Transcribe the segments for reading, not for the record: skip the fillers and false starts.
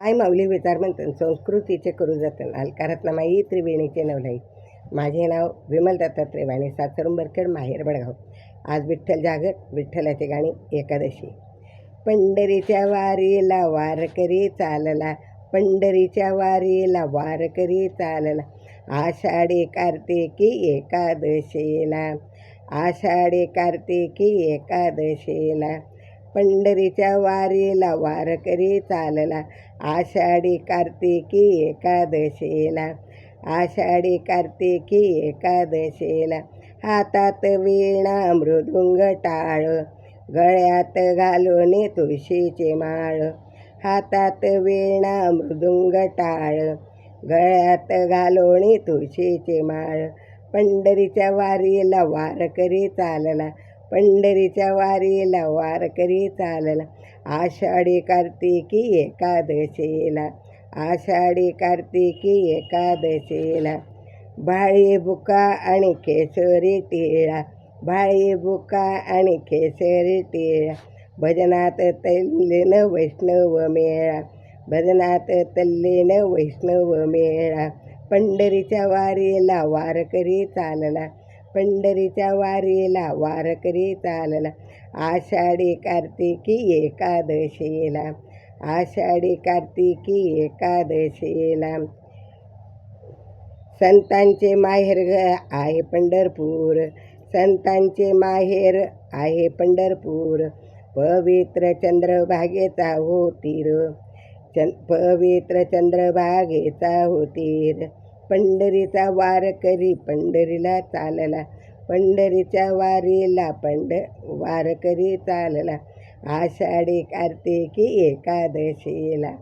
आई माऊली विचार म्हणतात संस्कृतीचे करू जतन अलकारातला माई त्रिवेणीचे नवलाई. माझे नाव विमल दत्तात्रय वाणी, सासरुंबरखेड, माहेर बडगाव. आज विठ्ठल जागत, विठ्ठलाची गाणी, एकादशी. पंढरीच्या वारीला वारकरी चालला, पंढरीच्या वारीला वारकरी चालला, आषाढी कार्तिकी एकादशीला, आषाढी कार्तिकी एकादशीला. पंढरीच्या वारीला वारकरी चालला, आषाढी कार्तिकी एकादशीला, आषाढी कार्तिकी एकादशीला. हातात वीणा मृदुंग टाळ, गळ्यात घालून तुळशीचे माळ, हातात वीणा मृदुंग टाळ, गळ्यात घालून तुळशीचे माळ. पंढरीच्या वारीला वारकरी चालला, पंढरीच्या वारीला वारकरी चालला, आषाढी कार्तिकी एकादशीला, आषाढी कार्तिकी एकादशीला. भाळी बुका आणि केसरी टिळा, भाळी बुका आणि केसरी टिळा, भजनात तल्लीन वैष्णव मेळा, भजनात तल्लीन वैष्णव मेळा. पंढरीच्या वारीला वारकरी चालला, पंढरीच्या वारीला वारकरी चालला, आषाढी कार्तिकी एकादशीला, आषाढी कार्तिकी एकादशीला. संतांचे माहेर आहे पंढरपूर, संतांचे माहेर आहे पंढरपूर, पवित्र चंद्रभागेचा हो तीर, पवित्र चंद्रभागेचा हो तीर. पंढरीचा वारकरी पंढरीला चालला, पंढरीच्या वारीला वारकरी चालला, आषाढी कार्तिकी एकादशीला,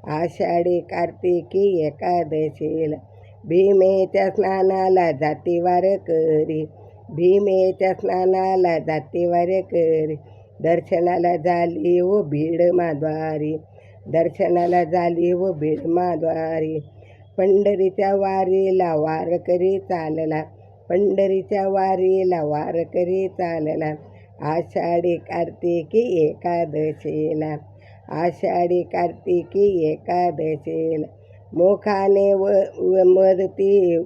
आषाढी कार्तिकी एकादशीला. भीमेच्या स्नानाला जाती वारकरी, भीमेच्या स्नानाला जाती वारकरी, दर्शनाला झाली व भीड माद्वारी, दर्शनाला झाली व भीड माद्वारी. पंढरीच्या वारीला वारकरी चालला, पंढरीच्या वारीला वारकरी चालला, आषाढी कार्तिकी एकादशीला, आषाढी कार्तिकी एकादशीला. मुखाने वदती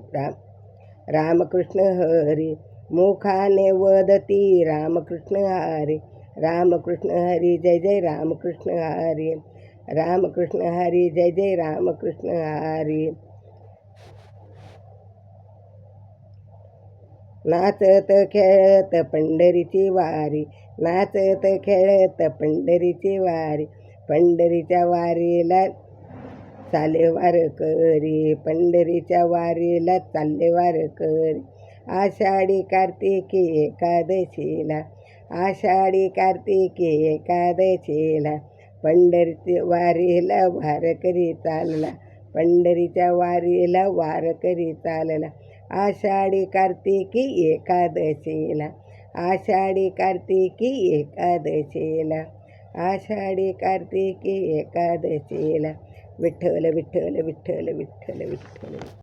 रामकृष्ण हरी, मुखाने वदती रामकृष्ण हरी, रामकृष्ण हरी जय जय रामकृष्ण हरी, रामकृष्ण हरी जय जय रामकृष्ण हरी. नाचत खेळत पंढरीची वारी, नाचत खेळत पंढरीची वारी, पंढरीच्या वारीला चाले वारकरी, पंढरीच्या वारीला चालले वारकरी, आषाढी कार्तिकी एकादशीला, आषाढी कार्तिकी एकादशीला. पंढरीच्या वारीला वारकरी चालला, पंढरीच्या वारीला वारकरी चालला, आषाढी कार्तिकी एकादशीला, आषाढी कार्तिकी एकादशीला, आषाढी कार्तिकी एकादशीला. विठ्ठल विठ्ठल विठ्ठल विठ्ठल विठ्ठल.